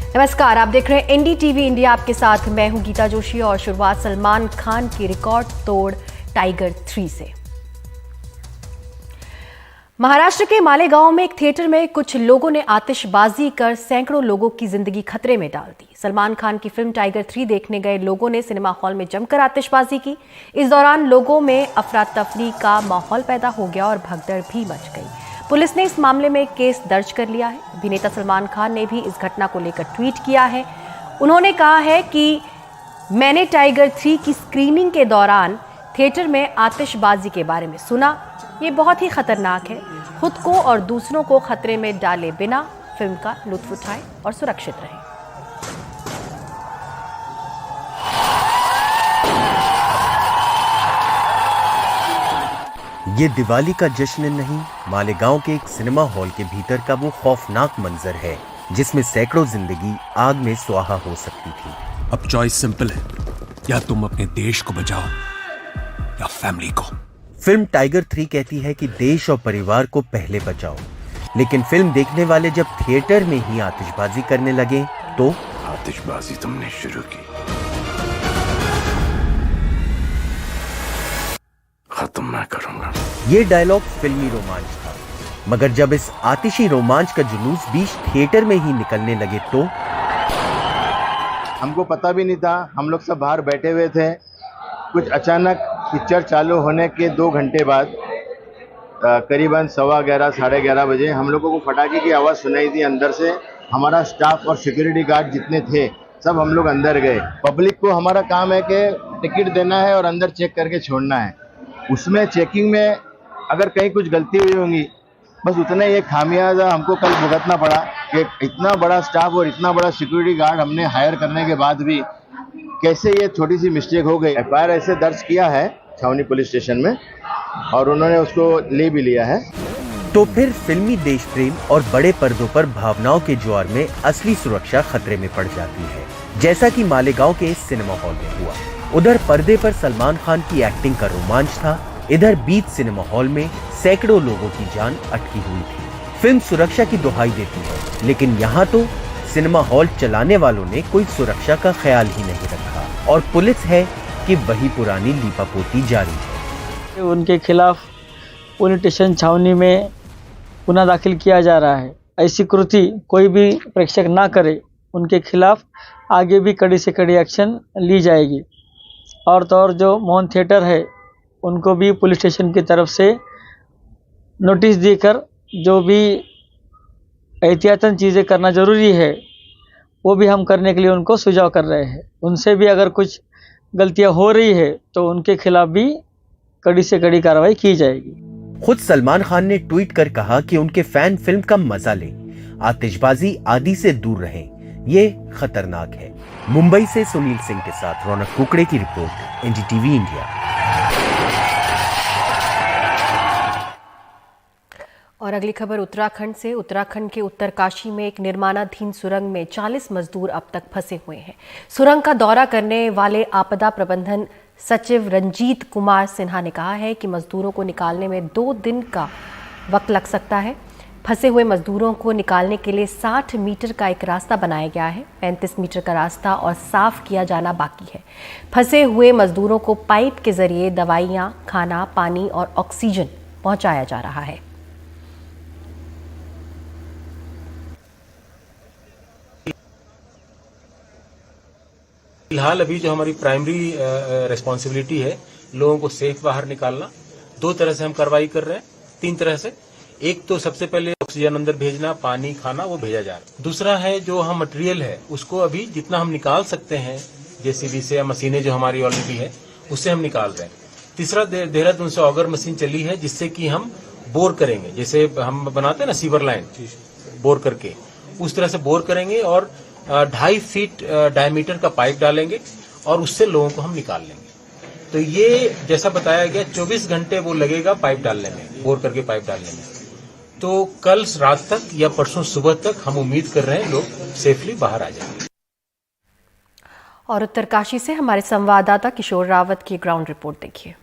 नमस्कार, आप देख रहे हैं एनडीटीवी इंडिया। आपके साथ मैं हूं गीता जोशी और शुरुआत सलमान खान की रिकॉर्ड तोड़ टाइगर 3 से। महाराष्ट्र के मालेगांव में एक थिएटर में कुछ लोगों ने आतिशबाजी कर सैकड़ों लोगों की जिंदगी खतरे में डाल दी। सलमान खान की फिल्म टाइगर 3 देखने गए लोगों ने सिनेमा हॉल में जमकर आतिशबाजी की। इस दौरान लोगों में अफरा तफरी का माहौल पैदा हो गया और भगदड़ भी मच गई। पुलिस ने इस मामले में केस दर्ज कर लिया है। अभिनेता सलमान खान ने भी इस घटना को लेकर ट्वीट किया है। उन्होंने कहा है कि मैंने टाइगर 3 की स्क्रीनिंग के दौरान थिएटर में आतिशबाजी के बारे में सुना। ये बहुत ही खतरनाक है। खुद को और दूसरों को खतरे में डाले बिना फिल्म का लुत्फ उठाएं और सुरक्षित रहें। ये दिवाली का जश्न नहीं, मालेगांव के एक सिनेमा हॉल के भीतर का वो खौफनाक मंजर है जिसमें सैकड़ों जिंदगी आग में स्वाहा हो सकती थी। अब चॉइस सिंपल है, या तुम अपने देश को बचाओ या फैमिली को। फिल्म टाइगर 3 कहती है कि देश और परिवार को पहले बचाओ, लेकिन फिल्म देखने वाले जब थिएटर में ही आतिशबाजी करने लगे तो आतिशबाजी तुमने शुरू की, खत्म मैं करूंगा। ये डायलॉग फिल्मी रोमांच था, मगर जब इस आतिशी रोमांच का जुलूस बीच थिएटर में ही निकलने लगे तो हमको पता भी नहीं था। हम लोग सब बाहर बैठे हुए थे। कुछ अचानक पिक्चर चालू होने के 2 घंटे बाद करीबन 11:15 साढ़े 11 बजे हम लोगों को पटाखे की आवाज़ सुनाई दी अंदर से। हमारा स्टाफ और सिक्योरिटी गार्ड जितने थे सब हम लोग अंदर गए। पब्लिक को हमारा काम है कि टिकट देना है और अंदर चेक करके छोड़ना है। उसमें चेकिंग में अगर कहीं कुछ गलती हुई होंगी, बस उतना ही खामियाजा हमको कल भुगतना पड़ा कि इतना बड़ा स्टाफ और इतना बड़ा सिक्योरिटी गार्ड हमने हायर करने के बाद भी कैसे ये छोटी सी मिस्टेक हो गई। एफआईआर ऐसे दर्ज किया है छावनी पुलिस स्टेशन में और उन्होंने उसको ले भी लिया है। तो फिर फिल्मी देश प्रेम और बड़े पर्दों पर भावनाओं के ज्वार में असली सुरक्षा खतरे में पड़ जाती है, जैसा कि मालेगांव के इस सिनेमा हॉल में हुआ। उधर पर्दे पर सलमान खान की एक्टिंग का रोमांच था, इधर बीच सिनेमा हॉल में सैकड़ों लोगों की जान अटकी हुई थी। फिल्म सुरक्षा की दुहाई देती है, लेकिन यहाँ तो सिनेमा हॉल चलाने वालों ने कोई सुरक्षा का ख्याल ही नहीं रखा और पुलिस है कि वही पुरानी लीपापोती जारी है। उनके खिलाफ पुलिस स्टेशन छावनी में गुना दाखिल किया जा रहा है। ऐसी कृति कोई भी प्रेक्षक ना करे, उनके खिलाफ आगे भी कड़ी से कड़ी एक्शन ली जाएगी। और तो और जो मोहन थिएटर है उनको भी पुलिस स्टेशन की तरफ से नोटिस देकर जो भी एहतियातन चीज़ें करना ज़रूरी है वो भी हम करने के लिए उनको सुझाव कर रहे हैं। उनसे भी अगर कुछ गलतियां हो रही है तो उनके खिलाफ भी कड़ी से कड़ी कार्रवाई की जाएगी। खुद सलमान खान ने ट्वीट कर कहा कि उनके फैन फिल्म का मजा लें, आतिशबाजी आदि से दूर रहें, ये खतरनाक है। मुंबई से सुनील सिंह के साथ रौनक कुकड़े की रिपोर्ट, एनडीटीवी इंडिया। और अगली खबर उत्तराखंड से। उत्तराखंड के उत्तरकाशी में एक निर्माणाधीन सुरंग में 40 मजदूर अब तक फंसे हुए हैं। सुरंग का दौरा करने वाले आपदा प्रबंधन सचिव रंजीत कुमार सिन्हा ने कहा है कि मजदूरों को निकालने में 2 दिन का वक्त लग सकता है। फंसे हुए मजदूरों को निकालने के लिए 60 मीटर का एक रास्ता बनाया गया है। 35 मीटर का रास्ता और साफ किया जाना बाकी है। फंसे हुए मजदूरों को पाइप के जरिए दवाइयाँ, खाना, पानी और ऑक्सीजन पहुँचाया जा रहा है। फिलहाल अभी जो हमारी प्राइमरी रिस्पॉन्सिबिलिटी है लोगों को सेफ बाहर निकालना। 2 तरह से हम कार्रवाई कर रहे हैं, 3 तरह से। एक तो सबसे पहले ऑक्सीजन अंदर भेजना, पानी, खाना वो भेजा जा रहा है। दूसरा है जो हम मटेरियल है उसको अभी जितना हम निकाल सकते हैं जेसीबी से या मशीनें जो हमारी ऑलरेडी है उससे हम निकाल रहे हैं। तीसरा देहरादून से ऑगर मशीन चली है जिससे कि हम बोर करेंगे, जैसे हम बनाते हैं ना सीवर लाइन, बोर करके उस तरह से बोर करेंगे और 2.5 फीट डायमीटर का पाइप डालेंगे और उससे लोगों को हम निकाल लेंगे। तो ये जैसा बताया गया 24 घंटे वो लगेगा पाइप डालने में, बोर करके पाइप डालने में। तो कल रात तक या परसों सुबह तक हम उम्मीद कर रहे हैं लोग सेफली बाहर आ जाएंगे। और उत्तरकाशी से हमारे संवाददाता किशोर रावत की ग्राउंड रिपोर्ट देखिए।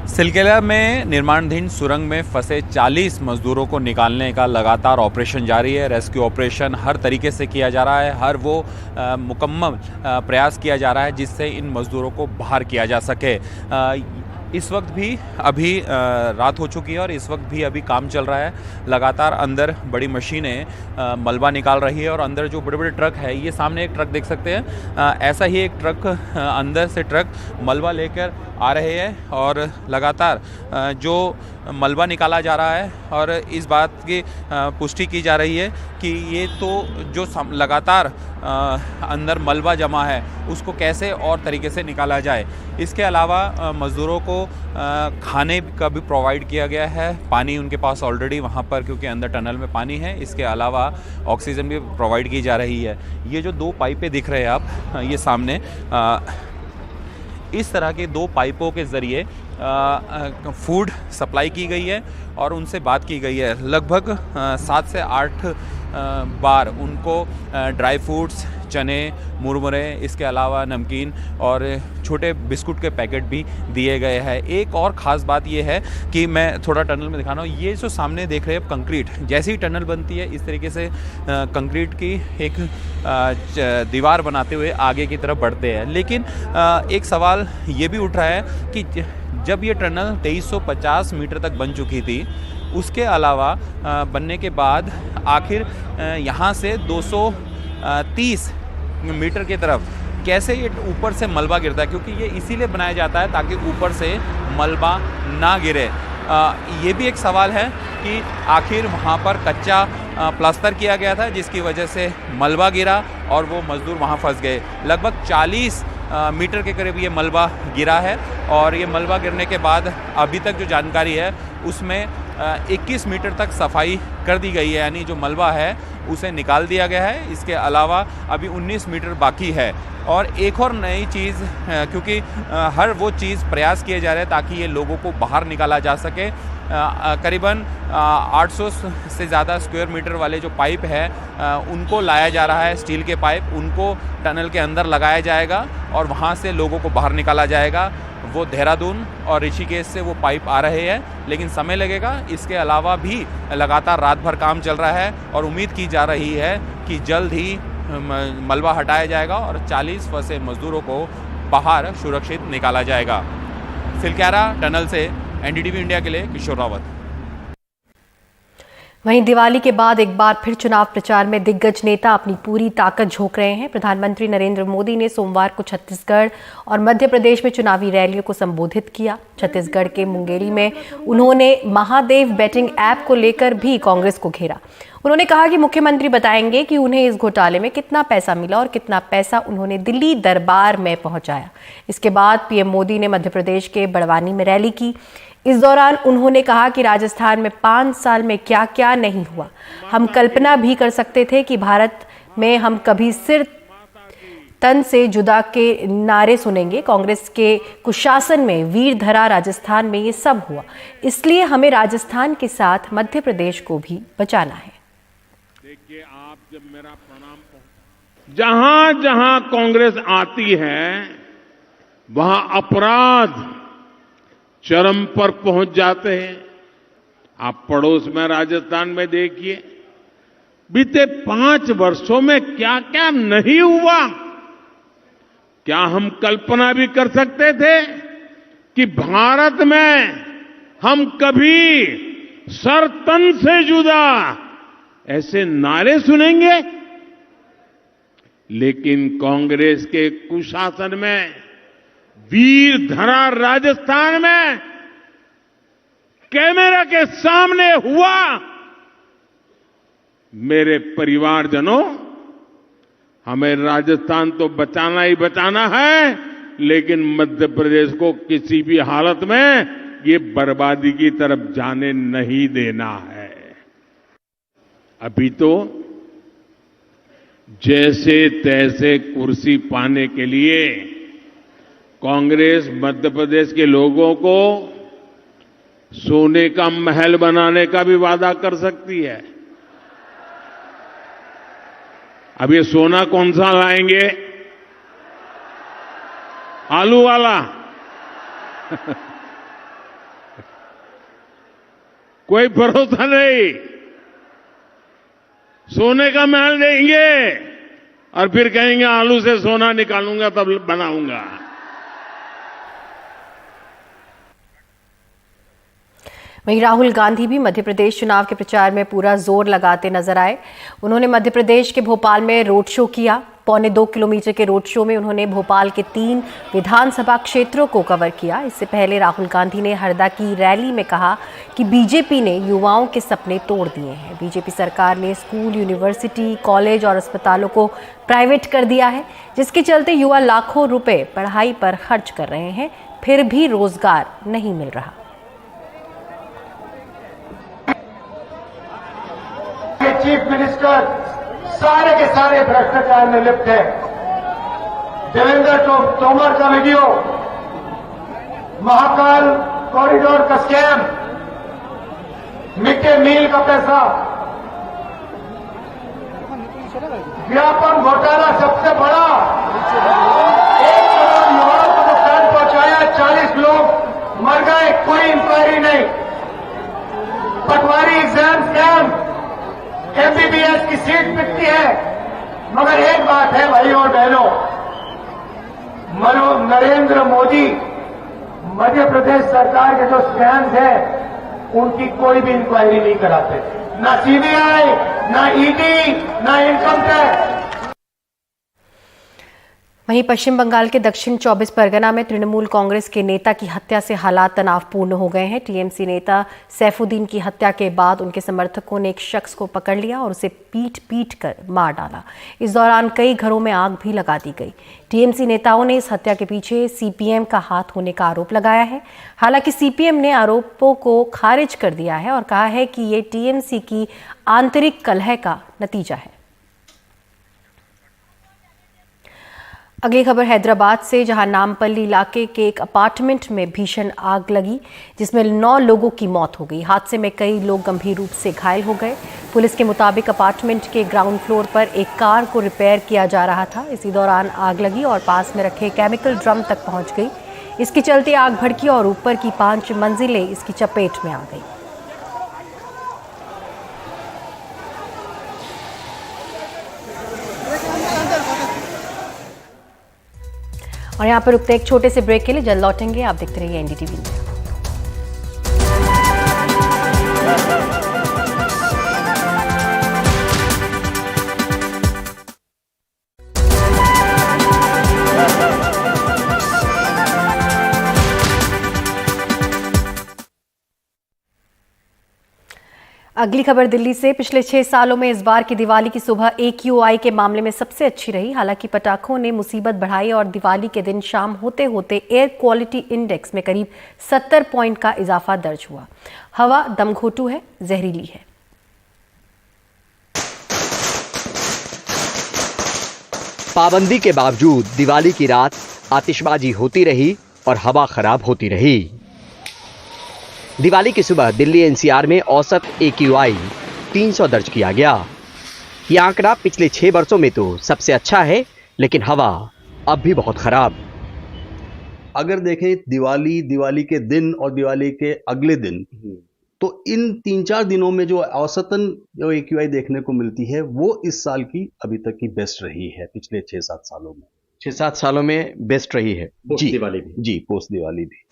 सिलकेला में निर्माणाधीन सुरंग में फंसे 40 मजदूरों को निकालने का लगातार ऑपरेशन जारी है। रेस्क्यू ऑपरेशन हर तरीके से किया जा रहा है, हर वो मुकम्मल प्रयास किया जा रहा है जिससे इन मजदूरों को बाहर किया जा सके। इस वक्त भी अभी रात हो चुकी है और इस वक्त भी अभी काम चल रहा है। लगातार अंदर बड़ी मशीनें मलबा निकाल रही है और अंदर जो बड़े बड़े ट्रक है, ये सामने एक ट्रक देख सकते हैं, ऐसा ही एक ट्रक अंदर से ट्रक मलबा लेकर आ रहे हैं और लगातार जो मलबा निकाला जा रहा है और इस बात की पुष्टि की जा रही है कि ये तो जो लगातार अंदर मलबा जमा है उसको कैसे और तरीके से निकाला जाए। इसके अलावा मज़दूरों को खाने का भी प्रोवाइड किया गया है, पानी उनके पास ऑलरेडी वहाँ पर, क्योंकि अंदर टनल में पानी है। इसके अलावा ऑक्सीजन भी प्रोवाइड की जा रही है। ये जो 2 पाइपें दिख रहे हैं आप ये सामने, इस तरह के 2 पाइपों के ज़रिए फूड सप्लाई की गई है और उनसे बात की गई है। लगभग 7 से 8 बार उनको ड्राई फ्रूट्स, चने, मुरमुरे, इसके अलावा नमकीन और छोटे बिस्कुट के पैकेट भी दिए गए हैं। एक और ख़ास बात ये है कि मैं थोड़ा टनल में दिखा रहा हूँ, ये जो सामने देख रहे हैं कंक्रीट, जैसे ही टनल बनती है इस तरीके से कंक्रीट की एक दीवार बनाते हुए आगे की तरफ बढ़ते हैं। लेकिन एक सवाल ये भी उठ रहा है कि जब ये टनल 2350 मीटर तक बन चुकी थी, उसके अलावा बनने के बाद आखिर यहाँ से 230 मीटर की तरफ कैसे ये ऊपर से मलबा गिरता है, क्योंकि ये इसीलिए बनाया जाता है ताकि ऊपर से मलबा ना गिरे। ये भी एक सवाल है कि आखिर वहाँ पर कच्चा प्लास्टर किया गया था जिसकी वजह से मलबा गिरा और वो मज़दूर वहाँ फंस गए। लगभग 40 मीटर के करीब ये मलबा गिरा है और ये मलबा गिरने के बाद अभी तक जो जानकारी है उसमें 21 मीटर तक सफाई कर दी गई है, यानी जो मलबा है उसे निकाल दिया गया है। इसके अलावा अभी 19 मीटर बाकी है। और एक और नई चीज़, क्योंकि हर वो चीज़ प्रयास किए जा रहे हैं ताकि ये लोगों को बाहर निकाला जा सके। करीबन 800 से ज़्यादा स्क्वायर मीटर वाले जो पाइप है उनको लाया जा रहा है, स्टील के पाइप, उनको टनल के अंदर लगाया जाएगा और वहाँ से लोगों को बाहर निकाला जाएगा। वो देहरादून और ऋषिकेश से वो पाइप आ रहे हैं, लेकिन समय लगेगा। इसके अलावा भी लगातार रात भर काम चल रहा है और उम्मीद की जा रही है कि जल्द ही मलबा हटाया जाएगा और 40 फंसे मजदूरों को बाहर सुरक्षित निकाला जाएगा। सिलकेला टनल से एनडीटीवी इंडिया के लिए किशोर रावत। वहीं दिवाली के बाद एक बार फिर चुनाव प्रचार में दिग्गज नेता अपनी पूरी ताकत झोंक रहे हैं। प्रधानमंत्री नरेंद्र मोदी ने सोमवार को छत्तीसगढ़ और मध्य प्रदेश में चुनावी रैलियों को संबोधित किया। छत्तीसगढ़ के मुंगेली में उन्होंने महादेव बेटिंग ऐप को लेकर भी कांग्रेस को घेरा। उन्होंने कहा कि मुख्यमंत्री बताएंगे कि उन्हें इस घोटाले में कितना पैसा मिला और कितना पैसा उन्होंने दिल्ली दरबार में पहुंचाया। इसके बाद पीएम मोदी ने मध्य प्रदेश के बड़वानी में रैली की। इस दौरान उन्होंने कहा कि राजस्थान में 5 साल में क्या क्या नहीं हुआ। हम कल्पना भी कर सकते थे कि भारत में हम कभी सिर तन से जुदा के नारे सुनेंगे। कांग्रेस के कुशासन में वीर धरा राजस्थान में ये सब हुआ, इसलिए हमें राजस्थान के साथ मध्य प्रदेश को भी बचाना है। देखिए, आप जब मेरा प्रणाम, जहां जहां कांग्रेस आती है वहां अपराध चरम पर पहुंच जाते हैं। आप पड़ोस में राजस्थान में देखिए, बीते 5 वर्षों में क्या क्या नहीं हुआ। क्या हम कल्पना भी कर सकते थे कि भारत में हम कभी सर तन से जुदा ऐसे नारे सुनेंगे? लेकिन कांग्रेस के कुशासन में वीर धरा राजस्थान में कैमरा के सामने हुआ। मेरे परिवारजनों, हमें राजस्थान तो बचाना ही बचाना है, लेकिन मध्य प्रदेश को किसी भी हालत में ये बर्बादी की तरफ जाने नहीं देना है। अभी तो जैसे तैसे कुर्सी पाने के लिए कांग्रेस मध्य प्रदेश के लोगों को सोने का महल बनाने का भी वादा कर सकती है। अब ये सोना कौन सा लाएंगे? आलू वाला कोई भरोसा नहीं। सोने का महल देंगे और फिर कहेंगे आलू से सोना निकालूंगा तब बनाऊंगा। वहीं राहुल गांधी भी मध्य प्रदेश चुनाव के प्रचार में पूरा जोर लगाते नजर आए। उन्होंने मध्य प्रदेश के भोपाल में रोड शो किया। 1.25 किलोमीटर के रोड शो में उन्होंने भोपाल के 3 विधानसभा क्षेत्रों को कवर किया। इससे पहले राहुल गांधी ने हरदा की रैली में कहा कि बीजेपी ने युवाओं के सपने तोड़ दिए हैं। बीजेपी सरकार ने स्कूल, यूनिवर्सिटी, कॉलेज और अस्पतालों को प्राइवेट कर दिया है, जिसके चलते युवा लाखों रुपए पढ़ाई पर खर्च कर रहे हैं, फिर भी रोजगार नहीं मिल रहा। चीफ मिनिस्टर सारे के सारे भ्रष्टाचार में लिप्त है। देवेंद्र तोमर का वीडियो, महाकाल कॉरिडोर का स्कैम, मिड डे मील का पैसा, व्यापम घोटाला सबसे बड़ा, 1 करोड़ युवाओं को नुकसान पहुंचाया, 40 लोग मर गए, कोई इंक्वायरी नहीं। पटवारी एग्जाम स्कैम, एमबीबीएस की सीट बिकती है, मगर एक बात है भाई और बहनों, नरेंद्र मोदी मध्य प्रदेश सरकार के जो स्कैम्स हैं उनकी कोई भी इंक्वायरी नहीं कराते, ना सीबीआई, ना ईडी, ना इनकम टैक्स। वहीं पश्चिम बंगाल के दक्षिण 24 परगना में तृणमूल कांग्रेस के नेता की हत्या से हालात तनावपूर्ण हो गए हैं। टीएमसी नेता सैफुद्दीन की हत्या के बाद उनके समर्थकों ने एक शख्स को पकड़ लिया और उसे पीट कर मार डाला। इस दौरान कई घरों में आग भी लगा दी गई। टीएमसी नेताओं ने इस हत्या के पीछे सीपीएम का हाथ होने का आरोप लगाया है। हालांकि सीपीएम ने आरोपों को खारिज कर दिया है और कहा है कि ये टीएमसी की आंतरिक कलह का नतीजा है। अगली खबर हैदराबाद से, जहां नामपल्ली इलाके के एक अपार्टमेंट में भीषण आग लगी, जिसमें 9 लोगों की मौत हो गई। हादसे में कई लोग गंभीर रूप से घायल हो गए। पुलिस के मुताबिक अपार्टमेंट के ग्राउंड फ्लोर पर एक कार को रिपेयर किया जा रहा था। इसी दौरान आग लगी और पास में रखे केमिकल ड्रम तक पहुंच गई। इसके चलते आग भड़की और ऊपर की 5 मंजिलें इसकी चपेट में आ गई। और यहाँ पर रुकते एक छोटे से ब्रेक के लिए, जल्द लौटेंगे। आप देखते रहिए एनडीटीवी न्यूज़। अगली खबर दिल्ली से। पिछले 6 सालों में इस बार की दिवाली की सुबह AQI के मामले में सबसे अच्छी रही। हालांकि पटाखों ने मुसीबत बढ़ाई और दिवाली के दिन शाम होते होते एयर क्वालिटी इंडेक्स में करीब 70 पॉइंट का इजाफा दर्ज हुआ। हवा दमघोटू है, जहरीली है। पाबंदी के बावजूद दिवाली की रात आतिशबाजी होती रही और हवा खराब होती रही। दिवाली की सुबह दिल्ली एनसीआर में औसत AQI 300 दर्ज किया गया। यह आंकड़ा पिछले 6 वर्षों में तो सबसे अच्छा है, लेकिन हवा अब भी बहुत खराब। अगर देखें दिवाली के दिन और दिवाली के अगले दिन, तो इन 3-4 दिनों में जो औसतन जो AQI देखने को मिलती है वो इस साल की अभी तक की बेस्ट रही है। पिछले 6-7 सालों में 6-7 सालों में बेस्ट रही है। पोस्ट दिवाली भी। जी, पोस्ट दिवाली भी।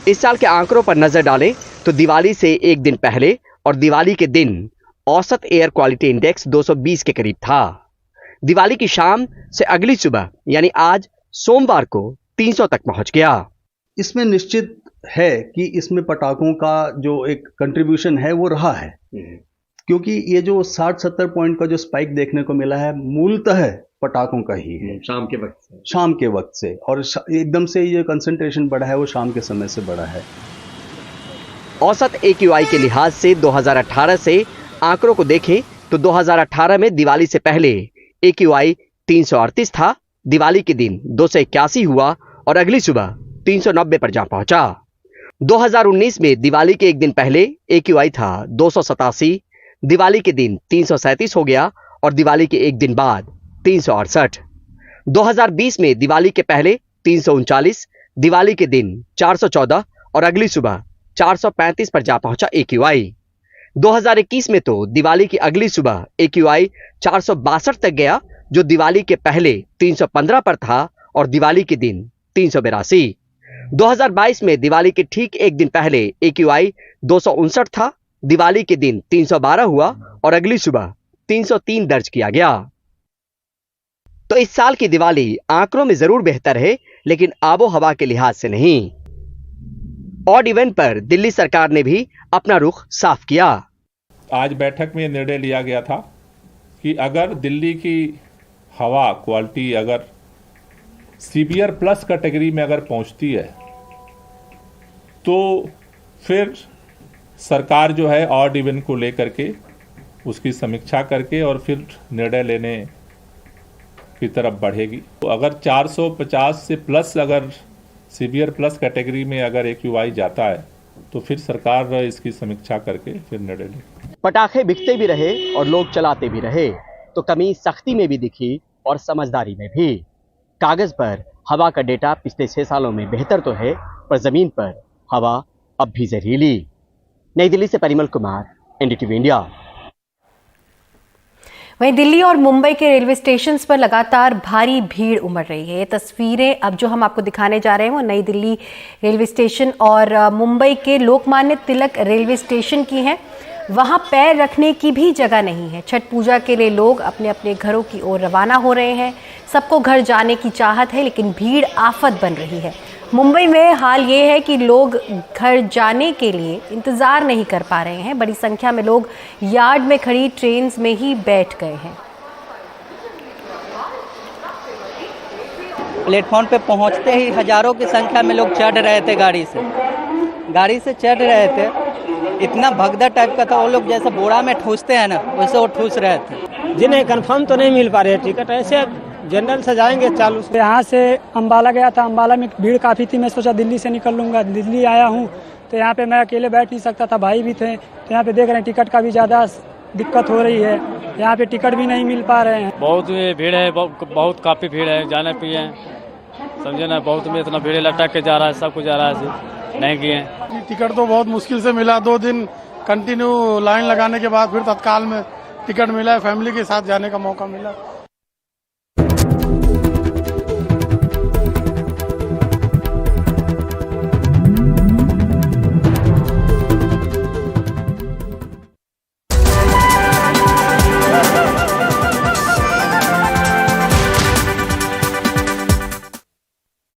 इस साल के आंकड़ों पर नजर डालें तो दिवाली से एक दिन पहले और दिवाली के दिन औसत एयर क्वालिटी इंडेक्स 220 के करीब था। दिवाली की शाम से अगली सुबह यानी आज सोमवार को 300 तक पहुंच गया। इसमें निश्चित है कि इसमें पटाखों का जो एक कंट्रीब्यूशन है वो रहा है, क्योंकि ये जो 60-70 पॉइंट का जो स्पाइक देखने को मिला है मूलतः पटाखों का ही है। शाम के वक्त से और एकदम से ये कंसंट्रेशन बढ़ा है वो शाम के समय से बढ़ा है। औसत AQI के लिहाज से 2018 से आंकड़ों को देखें तो 2018 में दिवाली से पहले AQI 338 था। दिवाली के दिन 281 हुआ और अगली सुबह 390 पर जा पहुंचा। 2019 में दिवाली के एक दिन पहले AQI था 287, दिवाली के दिन 337 हो गया और दिवाली के एक दिन बाद 368। 2020 में दिवाली के पहले 339, दिवाली के दिन 414 और अगली सुबह 435 पर जा पहुंचा AQI। 2021 में तो दिवाली की अगली सुबह AQI 462 तक गया, जो दिवाली के पहले 315 पर था और दिवाली के दिन 382। 2022 में दिवाली के ठीक एक दिन पहले AQI 259 था, दिवाली के दिन 312 हुआ और अगली सुबह 303 दर्ज किया गया। तो इस साल की दिवाली आंकड़ों में जरूर बेहतर है, लेकिन आबो हवा के लिहाज से नहीं। ऑड इवन पर दिल्ली सरकार ने भी अपना रुख साफ किया। आज बैठक में निर्णय लिया गया था कि अगर दिल्ली की हवा क्वालिटी अगर सीवियर प्लस कैटेगरी में अगर पहुंचती है तो फिर सरकार जो है ऑड इवन को लेकर के उसकी समीक्षा करके और फिर निर्णय लेने की तरफ बढ़ेगी। तो अगर 450 से प्लस अगर सीवियर प्लस कैटेगरी में अगर AQI जाता है तो फिर सरकार इसकी समीक्षा करके फिर निर्णय लेगी। पटाखे बिकते भी रहे और लोग चलाते भी रहे, तो कमी सख्ती में भी दिखी और समझदारी में भी। कागज पर हवा का डेटा पिछले 6 सालों में बेहतर तो है, पर जमीन पर हवा अब भी जहरीली। नई दिल्ली से परिमल कुमार, NDTV इंडिया। वहीं दिल्ली और मुंबई के रेलवे स्टेशन पर लगातार भारी भीड़ उमड़ रही है। ये तस्वीरें अब जो हम आपको दिखाने जा रहे हैं वो नई दिल्ली रेलवे स्टेशन और मुंबई के लोकमान्य तिलक रेलवे स्टेशन की हैं। वहां पैर रखने की भी जगह नहीं है। छठ पूजा के लिए लोग अपने अपने घरों की ओर रवाना हो रहे हैं। सबको घर जाने की चाहत है, लेकिन भीड़ आफत बन रही है। मुंबई में हाल ये है कि लोग घर जाने के लिए इंतज़ार नहीं कर पा रहे हैं। बड़ी संख्या में लोग यार्ड में खड़ी ट्रेन में ही बैठ गए हैं। प्लेटफॉर्म पे पहुंचते ही हजारों की संख्या में लोग चढ़ रहे थे, गाड़ी से चढ़ रहे थे। इतना भगदड़ टाइप का था, वो लोग जैसे बोरा में ठूसते हैं ना, वैसे वो ठूस रहे थे। जिन्हें कंफर्म तो नहीं मिल पा रहे टिकट, ऐसे जनरल से जाएंगे चालू से। यहाँ से अम्बाला गया था, अम्बाला में भीड़ काफ़ी थी। मैं सोचा दिल्ली से निकल लूँगा, दिल्ली आया हूँ तो यहाँ पे मैं अकेले बैठ नहीं सकता था, भाई भी थे। तो यहाँ पे देख रहे हैं टिकट का भी ज़्यादा दिक्कत हो रही है, यहाँ पे टिकट भी नहीं मिल पा रहे हैं। बहुत भीड़ है, बहुत काफ़ी भीड़ है। जाने पिए समझे ना, बहुत में इतना भीड़ लटक के जा रहा है, सब कुछ जा रहा है, नहीं किए। टिकट तो बहुत मुश्किल से मिला, 2 दिन कंटिन्यू लाइन लगाने के बाद फिर तत्काल में टिकट मिला, फैमिली के साथ जाने का मौका मिला।